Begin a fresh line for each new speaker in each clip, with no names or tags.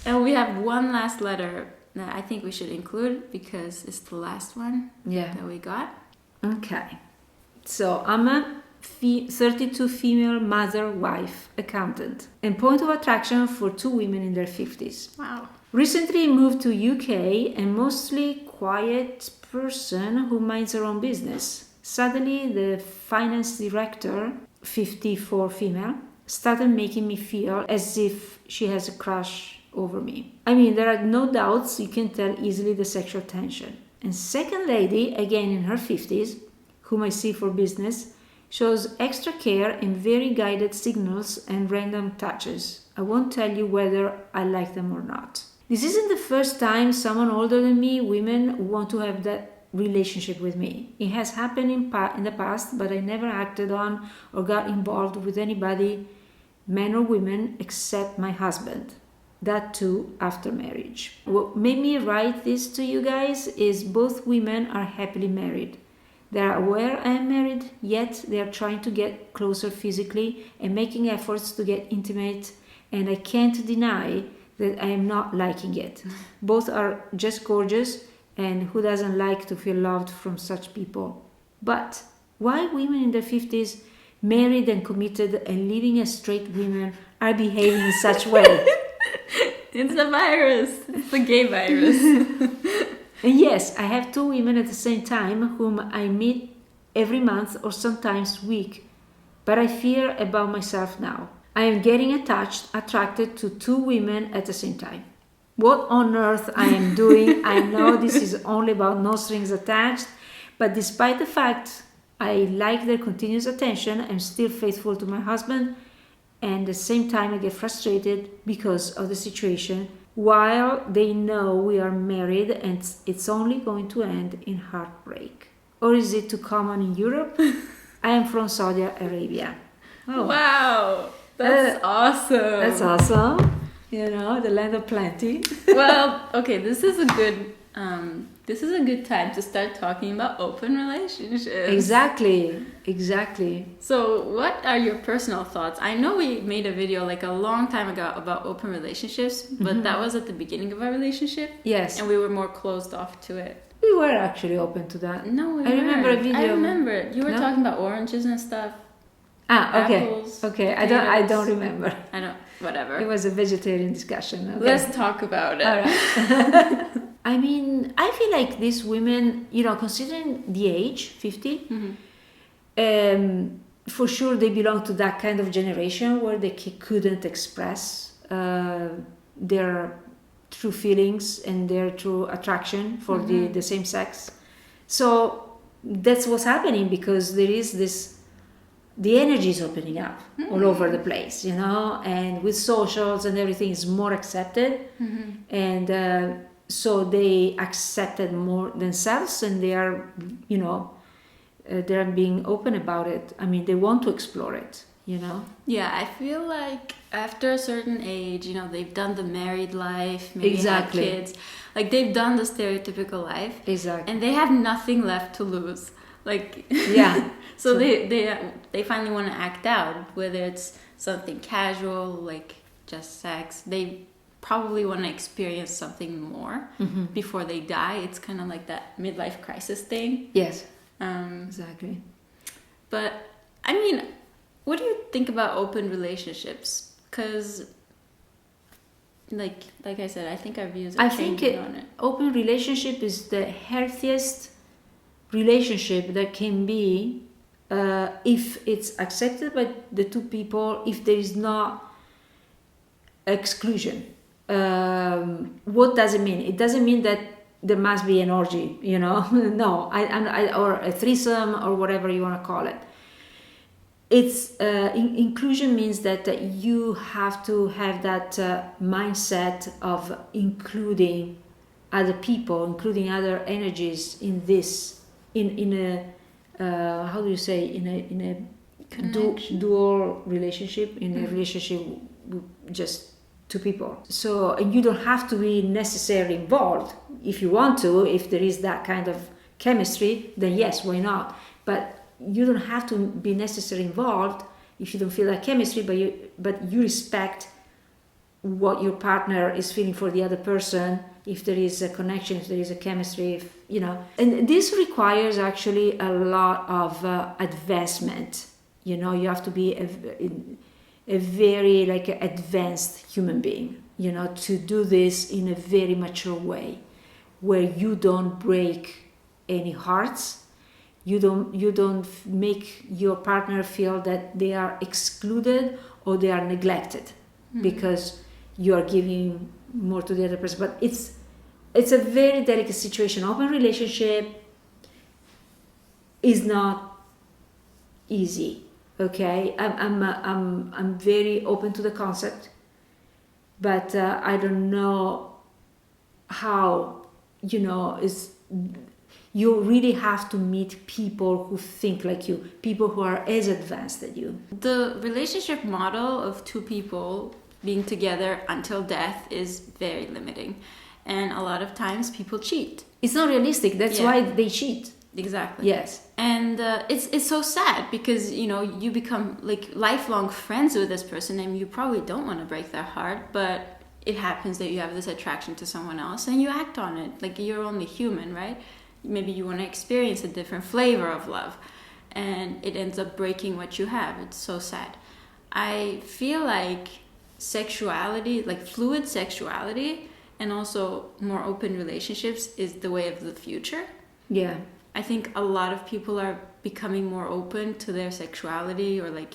And we have one last letter that I think we should include because it's the last one that we got.
Okay. So I'm a 32 female mother, wife, accountant, and point of attraction for 2 women in their 50s.
Wow.
Recently moved to UK and mostly quiet person who minds her own business. Suddenly the finance director, 54 female, started making me feel as if she has a crush over me. I mean, there are no doubts, you can tell easily the sexual tension. And second lady, again in her 50s, whom I see for business, shows extra care and very guided signals and random touches. I won't tell you whether I like them or not. This isn't the first time someone older than me, women, want to have that relationship with me. It has happened in the past, but I never acted on or got involved with anybody, men or women, except my husband. That too after marriage. What made me write this to you guys is both women are happily married. They are aware I am married, yet they are trying to get closer physically and making efforts to get intimate, and I can't deny that I am not liking it. Both are just gorgeous, and who doesn't like to feel loved from such people? But why women in their 50s, married and committed and living as straight women, are behaving in such way?
It's the virus. It's the gay virus.
And yes, I have 2 women at the same time whom I meet every month or sometimes week, but I fear about myself now. I am getting attracted to 2 women at the same time. What on earth I am doing? I know this is only about no strings attached, but despite the fact I like their continuous attention, I'm still faithful to my husband, and at the same time I get frustrated because of the situation, while they know we are married and it's only going to end in heartbreak. Or is it too common in Europe? I am from Saudi Arabia.
Oh. Wow, that's awesome.
That's awesome. You know, the land of plenty.
Well, okay, this is a good time to start talking about open relationships.
Exactly.
So what are your personal thoughts? I know we made a video like a long time ago about open relationships, but that was at the beginning of our relationship.
Yes.
And we were more closed off to it.
We were actually open to that.
No, we
I remember a video.
I remember. You were talking about oranges and stuff.
Okay.
Apples,
okay.
Potatoes.
I don't remember.
I don't. Whatever.
It was a vegetarian discussion. Okay.
Let's talk about it.
All right. I mean, I feel like these women, you know, considering the age, 50, for sure they belong to that kind of generation where they couldn't express their true feelings and their true attraction for the same sex. So that's what's happening, because there is this, the energy is opening up all over the place, you know, and with socials and everything is more accepted. And so they accepted more themselves, and they are, you know, they're being open about it. I mean, they want to explore it, you know.
Yeah, I feel like after a certain age, you know, they've done the married life, maybe had kids, like they've done the stereotypical life,
exactly,
and they have nothing left to lose. Like,
yeah.
So they finally want to act out, whether it's something casual, like just sex. They probably want to experience something more before they die. It's kind of like that midlife crisis thing.
Yes, exactly.
But I mean, what do you think about open relationships? Because, like I said, I think our views are changing on it.
Open relationship is the healthiest relationship that can be if it's accepted by the 2 people, if there is not exclusion. What does it mean? It doesn't mean that there must be an orgy, you know. No, or a threesome or whatever you want to call it. It's inclusion means that you have to have that mindset of including other people, including other energies in this, in a how do you say, in a dual relationship, in a relationship with just 2 people. So, and you don't have to be necessarily involved. If you want to, if there is that kind of chemistry, then yes, why not? But you don't have to be necessarily involved if you don't feel that chemistry, but you respect what your partner is feeling for the other person, if there is a connection, if there is a chemistry, if, you know. And this requires actually a lot of advancement. You know, you have to be a very like advanced human being, you know, to do this in a very mature way, where you don't break any hearts, you don't make your partner feel that they are excluded or they are neglected because you are giving more to the other person. But it's a very delicate situation. Open relationship is not easy. Okay, I'm very open to the concept, but I don't know how, you know, you really have to meet people who think like you, people who are as advanced as you.
The relationship model of two people being together until death is very limiting, and a lot of times people cheat.
It's not realistic. That's why they cheat.
Exactly.
Yes.
And it's so sad because, you know, you become like lifelong friends with this person and you probably don't want to break their heart, but it happens that you have this attraction to someone else and you act on it. Like, you're only human, right? Maybe you want to experience a different flavor of love and it ends up breaking what you have. It's so sad. I feel like sexuality, like fluid sexuality and also more open relationships, is the way of the future.
Yeah.
I think a lot of people are becoming more open to their sexuality, or like,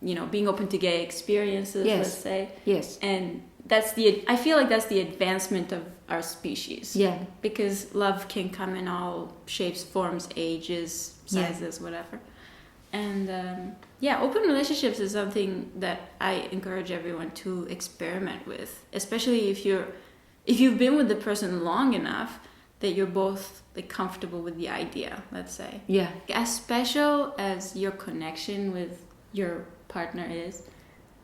you know, being open to gay experiences, let's say.
Yes.
And I feel like that's the advancement of our species.
Yeah.
Because love can come in all shapes, forms, ages, sizes, whatever. And open relationships is something that I encourage everyone to experiment with, especially if you've been with the person long enough that you're both like comfortable with the idea, let's say.
Yeah.
As special as your connection with your partner is,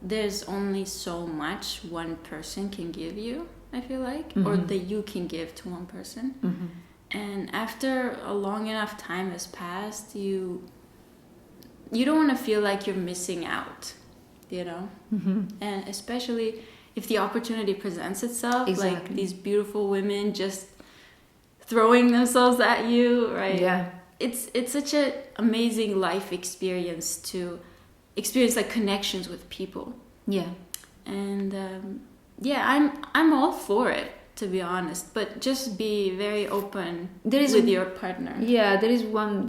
there's only so much one person can give you, I feel like, or that you can give to one person. And after a long enough time has passed, you don't want to feel like you're missing out, you know? And especially if the opportunity presents itself, like these beautiful women just throwing themselves at you, right?
Yeah.
It's such an amazing life experience to experience like connections with people.
Yeah.
And I'm all for it, to be honest, but just be very open with your partner.
Yeah, there is one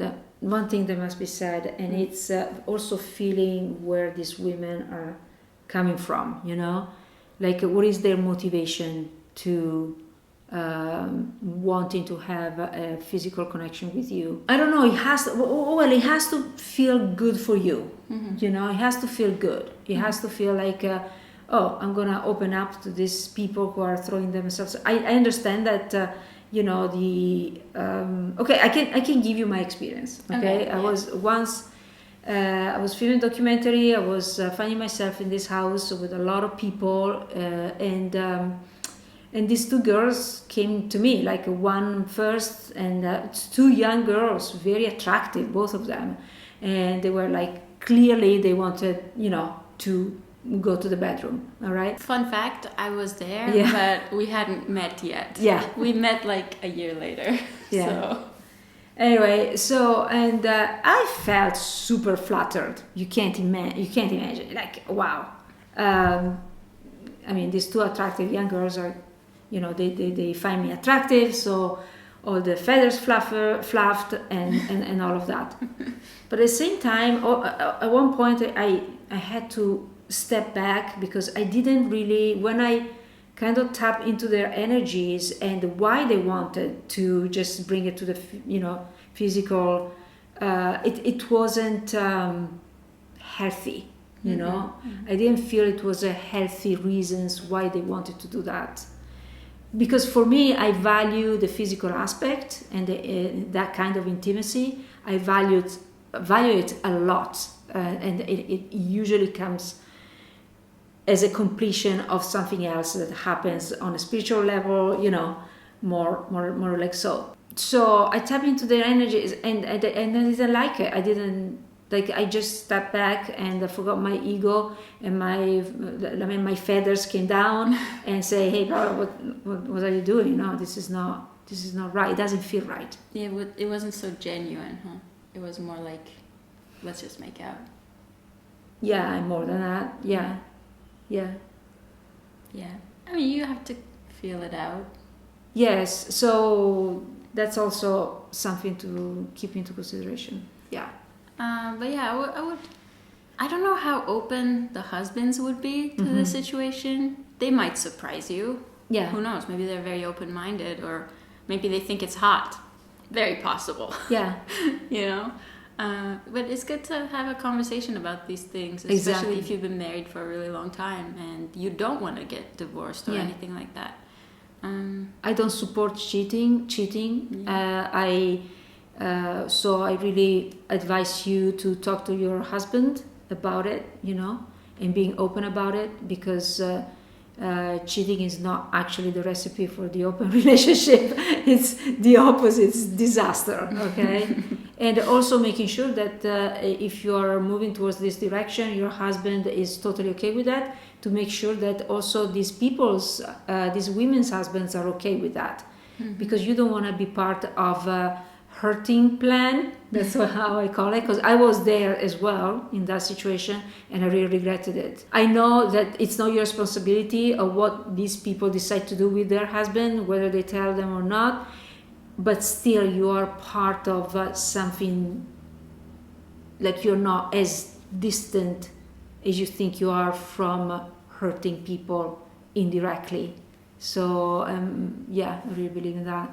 thing that must be said, and it's also feeling where these women are coming from, you know, like what is their motivation to wanting to have a physical connection with you. I don't know, it has to feel good for you. You know, it has to feel good. It has to feel like I'm gonna open up to these people who are throwing themselves. I understand that you know, the I can give you my experience. Okay, I was once I was filming a documentary. I was finding myself in this house with a lot of people, and these two girls came to me, like one first, and two young girls, very attractive, both of them, and they were like, clearly they wanted, you know, to go to the bedroom. All right.
Fun fact, I was there, but we hadn't met yet.
Yeah.
We met like a year later.
Yeah.
So.
Anyway, I felt super flattered. You can't imagine. Like, wow. I mean, these two attractive young girls are, you know, they find me attractive, so all the feathers fluffed and all of that. But at the same time, at one point I had to step back, because I didn't really, when I kind of tap into their energies and why they wanted to just bring it to the, you know, physical, it wasn't healthy, you know. I didn't feel it was a healthy reasons why they wanted to do that. Because for me, I value the physical aspect and that kind of intimacy. I value it a lot, and it usually comes as a completion of something else that happens on a spiritual level, you know, more like so. So I tap into their energies, and I didn't like it. I didn't Like I just stepped back and I forgot my ego and my feathers came down and say, hey, Paula, what are you doing? No, this is not right. It doesn't feel right.
Yeah, it wasn't so genuine, huh? It was more like, let's just make out.
Yeah, and more than that. Yeah.
I mean, you have to feel it out.
Yes, so that's also something to keep into consideration. Yeah.
But yeah, I don't know how open the husbands would be to the situation. They might surprise you.
Yeah.
Who knows? Maybe they're very open-minded, or maybe they think it's hot. Very possible.
Yeah.
You know? But it's good to have a conversation about these things, especially if you've been married for a really long time and you don't want to get divorced or anything like that.
I don't support cheating. So I really advise you to talk to your husband about it, and being open about it, because cheating is not actually the recipe for the open relationship. It's the opposite. It's disaster. Okay. And also making sure that if you are moving towards this direction, your husband is totally okay with that, to make sure that also these women's husbands are okay with that. Because you don't want to be part of a hurting plan. That's how I call it, because I was there as well in that situation and I really regretted it. I know that it's not your responsibility of what these people decide to do with their husband, whether they tell them or not, but still you are part of something. Like, you're not as distant as you think you are from hurting people indirectly. So I really believe in that.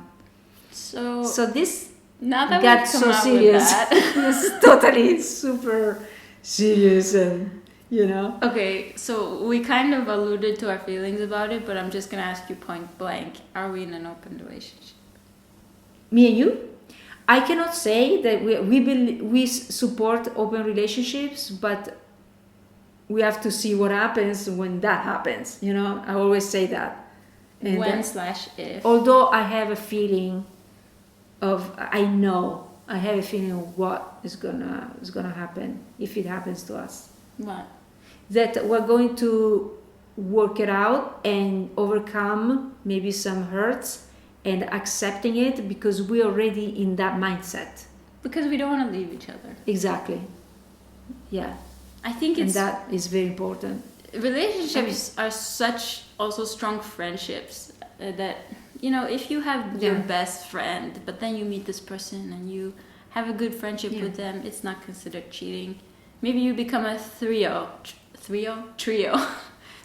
So this
now that
got
we've come
so
up
serious.
with that,
It's totally super serious, and
Okay, so we kind of alluded to our feelings about it, but I'm just gonna ask you point blank: are we in an open relationship?
Me and you? I cannot say that we support open relationships, but we have to see what happens when that happens. I always say that. And
When/if.
although I have a feeling I have a feeling of what is gonna happen if it happens to us.
What?
That we're going to work it out and overcome maybe some hurts and accepting it, because we're already in that mindset.
Because we don't want to leave each other.
Exactly. Yeah.
I think
and that is very important.
Relationships are such also strong friendships that, if you have your best friend, but then you meet this person and you have a good friendship with them, it's not considered cheating. Maybe you become a trio.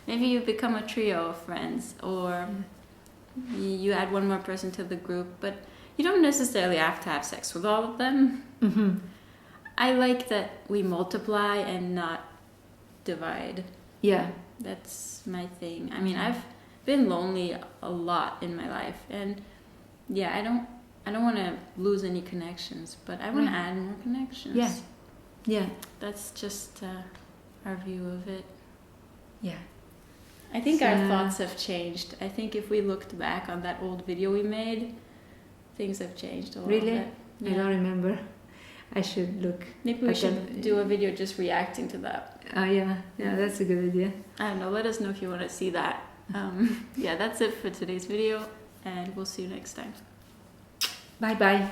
Maybe you become a trio of friends, or you add one more person to the group, but you don't necessarily have to have sex with all of them. I like that we multiply and not divide.
Yeah.
That's my thing. I mean, I've been lonely a lot in my life, and I don't want to lose any connections, but I want to add more connections.
Yeah.
That's just our view of it.
Yeah.
I think our thoughts have changed. I think if we looked back on that old video we made, things have changed a little bit.
Yeah. I don't remember. I should look.
Maybe we should do a video just reacting to that.
Oh, yeah, that's a good idea.
I don't know. Let us know if you want to see that. That's it for today's video, and we'll see you next time.
Bye-bye.